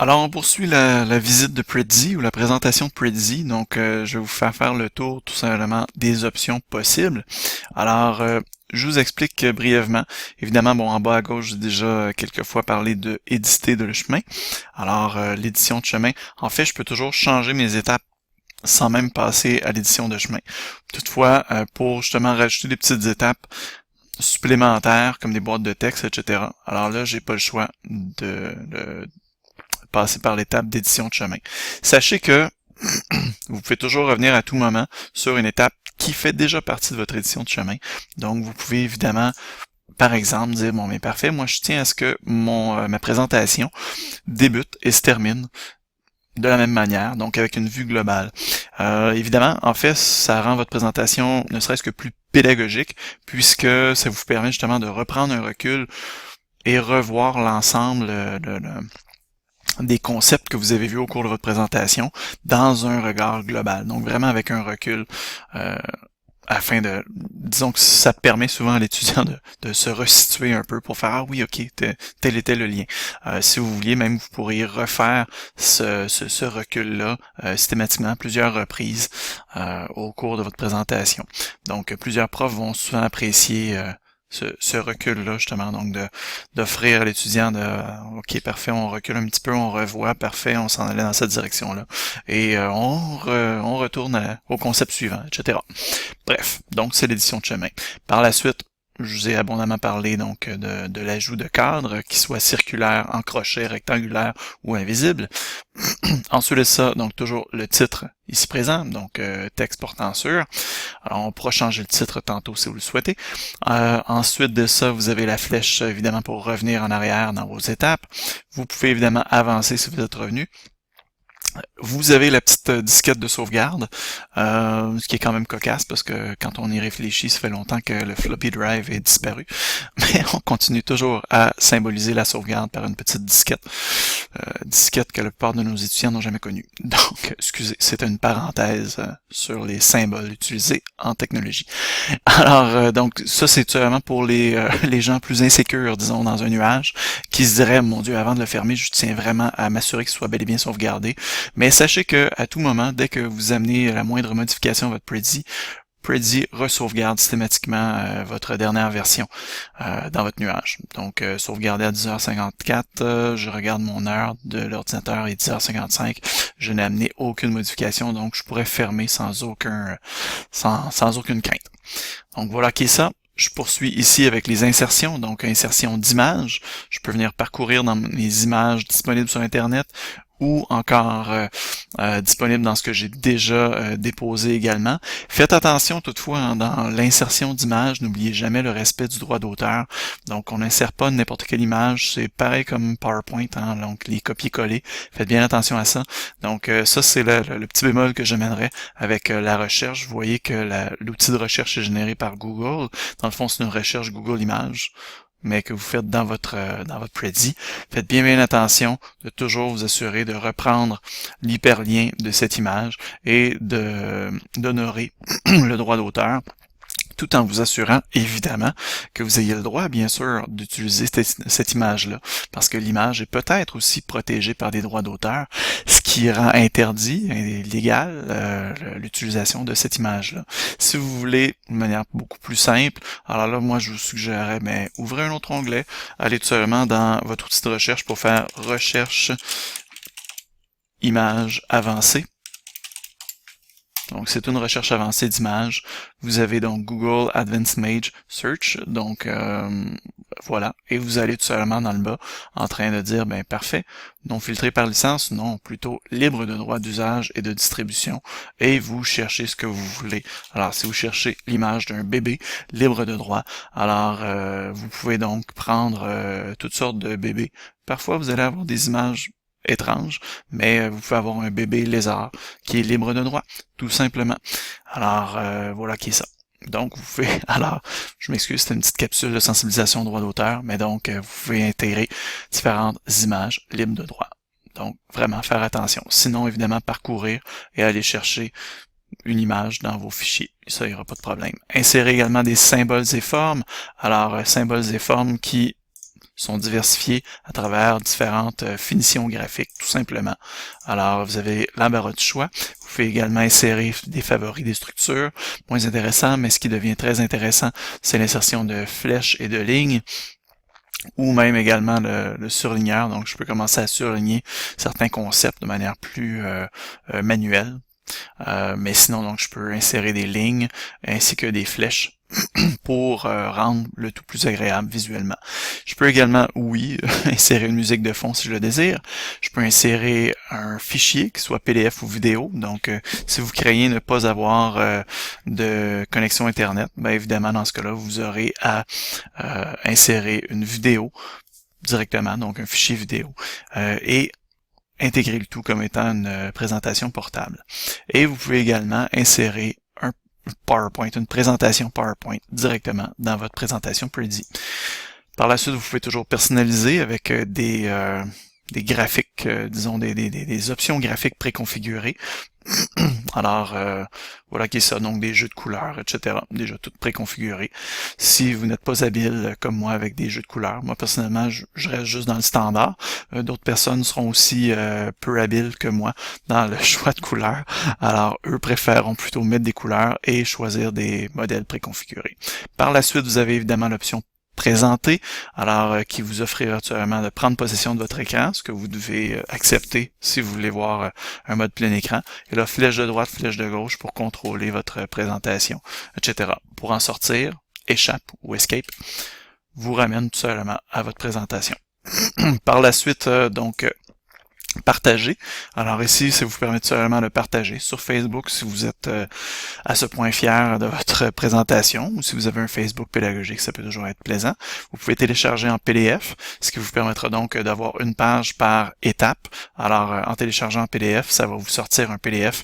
Alors, on poursuit la visite de Prezi ou la présentation de Prezi. Donc, je vais vous faire le tour tout simplement des options possibles. Alors, je vous explique brièvement. Évidemment, bon, en bas à gauche, j'ai déjà quelques fois parlé de éditer de le chemin. Alors, l'édition de chemin, en fait, je peux toujours changer mes étapes sans même passer à l'édition de chemin. Toutefois, pour justement rajouter des petites étapes supplémentaires, comme des boîtes de texte, etc. Alors là, j'ai pas le choix de passer par l'étape d'édition de chemin. Sachez que vous pouvez toujours revenir à tout moment sur une étape qui fait déjà partie de votre édition de chemin. Donc, vous pouvez évidemment, par exemple, dire, bon, mais parfait, moi, je tiens à ce que ma présentation débute et se termine de la même manière, donc avec une vue globale. Évidemment, en fait, ça rend votre présentation ne serait-ce que plus pédagogique, puisque ça vous permet justement de reprendre un recul et revoir l'ensemble, des concepts que vous avez vus au cours de votre présentation dans un regard global. Donc vraiment avec un recul euh, afin de, disons que ça permet souvent à l'étudiant de se resituer un peu pour faire ah oui ok tel était le lien. Si vous vouliez même vous pourriez refaire ce recul-là systématiquement à plusieurs reprises au cours de votre présentation. Donc plusieurs profs vont souvent apprécier ce recul-là, justement, donc d'offrir à l'étudiant de OK, parfait, on recule un petit peu, on revoit, parfait, on s'en allait dans cette direction-là. Et on retourne au concept suivant, etc. Bref, donc c'est l'édition de chemin. Par la suite, je vous ai abondamment parlé donc de l'ajout de cadres, qui soient circulaires, en crochet, rectangulaire ou invisible. Ensuite de ça, donc toujours le titre ici présent, donc texte portant sur. Alors on pourra changer le titre tantôt si vous le souhaitez. Ensuite de ça, vous avez la flèche évidemment pour revenir en arrière dans vos étapes. Vous pouvez évidemment avancer si vous êtes revenu. Vous avez la petite disquette de sauvegarde, ce qui est quand même cocasse parce que quand on y réfléchit, ça fait longtemps que le floppy drive est disparu. Mais on continue toujours à symboliser la sauvegarde par une petite disquette que la plupart de nos étudiants n'ont jamais connue. Donc, excusez, c'est une parenthèse sur les symboles utilisés en technologie. Alors, donc, ça c'est vraiment pour les gens plus insécures, disons, dans un nuage, qui se diraient, mon Dieu, avant de le fermer, je tiens vraiment à m'assurer qu'il soit bel et bien sauvegardé. Mais sachez que à tout moment, dès que vous amenez la moindre modification à votre Prezi re-sauvegarde systématiquement votre dernière version dans votre nuage. Donc, sauvegarder à 10h54, je regarde mon heure de l'ordinateur et 10h55, je n'ai amené aucune modification, donc je pourrais fermer sans aucune crainte. Donc voilà qui est ça. Je poursuis ici avec les insertions, donc insertion d'images. Je peux venir parcourir dans mes images disponibles sur Internet ou encore disponibles dans ce que j'ai déjà déposé également. Faites attention toutefois hein, dans l'insertion d'images, n'oubliez jamais le respect du droit d'auteur. Donc on n'insère pas n'importe quelle image, c'est pareil comme PowerPoint, hein, donc les copier-coller. Faites bien attention à ça. Donc ça c'est le petit bémol que j'amènerais avec la recherche. Vous voyez que l'outil de recherche est généré par Google. Dans le fond, c'est une recherche Google Images, mais que vous faites dans votre Prezi. Faites bien attention de toujours vous assurer de reprendre l'hyperlien de cette image et d'honorer le droit d'auteur, tout en vous assurant, évidemment, que vous ayez le droit, bien sûr, d'utiliser cette image-là, parce que l'image est peut-être aussi protégée par des droits d'auteur, ce qui rend interdit et illégal l'utilisation de cette image-là. Si vous voulez une manière beaucoup plus simple, alors là, moi, je vous suggérerais, mais ouvrez un autre onglet, allez tout simplement dans votre outil de recherche pour faire recherche images avancées. Donc, c'est une recherche avancée d'images. Vous avez donc Google Advanced Image Search. Donc, voilà. Et vous allez tout simplement dans le bas en train de dire, ben parfait, non filtré par licence, non, plutôt libre de droit d'usage et de distribution. Et vous cherchez ce que vous voulez. Alors, si vous cherchez l'image d'un bébé, libre de droit, alors vous pouvez donc prendre toutes sortes de bébés. Parfois, vous allez avoir des images étrange, mais vous pouvez avoir un bébé lézard qui est libre de droit, tout simplement. Alors, voilà qui est ça. Donc, vous pouvez, alors, je m'excuse, c'était une petite capsule de sensibilisation au droit d'auteur, mais donc, vous pouvez intégrer différentes images libres de droit. Donc, vraiment faire attention. Sinon, évidemment, parcourir et aller chercher une image dans vos fichiers. Ça, il n'y aura pas de problème. Insérer également des symboles et formes. Alors, symboles et formes qui sont diversifiés à travers différentes finitions graphiques, tout simplement. Alors, vous avez l'embarras du choix. Vous pouvez également insérer des favoris, des structures, moins intéressant, mais ce qui devient très intéressant, c'est l'insertion de flèches et de lignes, ou même également le surligneur. Donc, je peux commencer à surligner certains concepts de manière plus manuelle. Mais sinon, donc, je peux insérer des lignes ainsi que des flèches pour rendre le tout plus agréable visuellement. Je peux également, oui, insérer une musique de fond si je le désire. Je peux insérer un fichier, qui soit PDF ou vidéo. Donc, si vous craignez ne pas avoir de connexion Internet, bien évidemment, dans ce cas-là, vous aurez à insérer une vidéo directement, donc un fichier vidéo. Et intégrer le tout comme étant une présentation portable. Et vous pouvez également insérer un PowerPoint, une présentation PowerPoint directement dans votre présentation Prezi. Par la suite, vous pouvez toujours personnaliser avec des graphiques, disons des options graphiques préconfigurées. Alors, voilà qui est ça, donc des jeux de couleurs, etc. Déjà tout préconfiguré. Si vous n'êtes pas habile comme moi avec des jeux de couleurs, moi personnellement, je reste juste dans le standard. D'autres personnes seront aussi peu habiles que moi dans le choix de couleurs. Alors, eux préféreront plutôt mettre des couleurs et choisir des modèles préconfigurés. Par la suite, vous avez évidemment l'option présenter, alors qui vous offre virtuellement de prendre possession de votre écran, ce que vous devez accepter si vous voulez voir un mode plein écran. Et là, flèche de droite, flèche de gauche pour contrôler votre présentation, etc. Pour en sortir, échappe ou escape vous ramène tout simplement à votre présentation. Par la suite, partager. Alors ici, ça vous permet seulement de partager sur Facebook si vous êtes à ce point fier de votre présentation, ou si vous avez un Facebook pédagogique, ça peut toujours être plaisant. Vous pouvez télécharger en PDF, ce qui vous permettra donc d'avoir une page par étape. Alors en téléchargeant en PDF, ça va vous sortir un PDF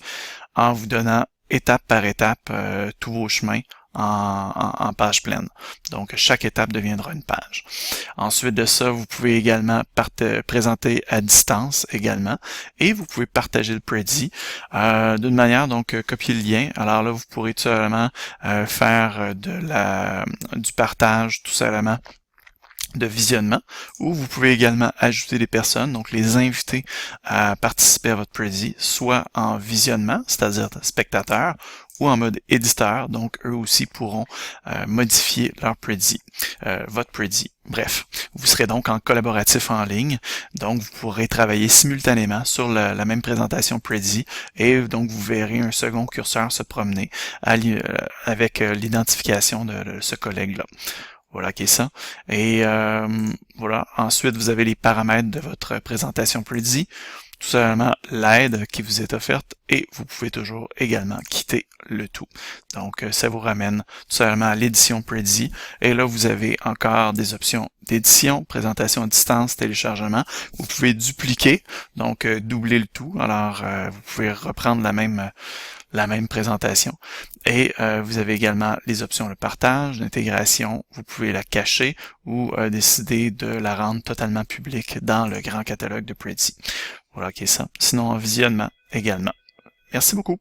en vous donnant étape par étape tous vos chemins en page pleine. Donc, chaque étape deviendra une page. Ensuite de ça, vous pouvez également présenter à distance également, et vous pouvez partager le Prezi d'une manière, donc, copier le lien. Alors là, vous pourrez tout simplement faire du partage, tout simplement, de visionnement, ou vous pouvez également ajouter des personnes, donc les inviter à participer à votre Prezi, soit en visionnement, c'est-à-dire spectateur, ou en mode éditeur, donc eux aussi pourront modifier leur Prezi, votre Prezi. Bref, vous serez donc en collaboratif en ligne, donc vous pourrez travailler simultanément sur la même présentation Prezi, et donc vous verrez un second curseur se promener avec l'identification de ce collègue-là. Voilà qui est ça. Et voilà. Ensuite, vous avez les paramètres de votre présentation Prezi, tout simplement l'aide qui vous est offerte, et vous pouvez toujours également quitter le tout. Donc, ça vous ramène tout simplement à l'édition Prezi. Et là, vous avez encore des options d'édition, présentation à distance, téléchargement. Vous pouvez dupliquer, donc doubler le tout. Alors, vous pouvez reprendre la même présentation. Et vous avez également les options de partage, d'intégration, vous pouvez la cacher ou décider de la rendre totalement publique dans le grand catalogue de Prezi. Voilà qui est ça. Sinon en visionnement également. Merci beaucoup.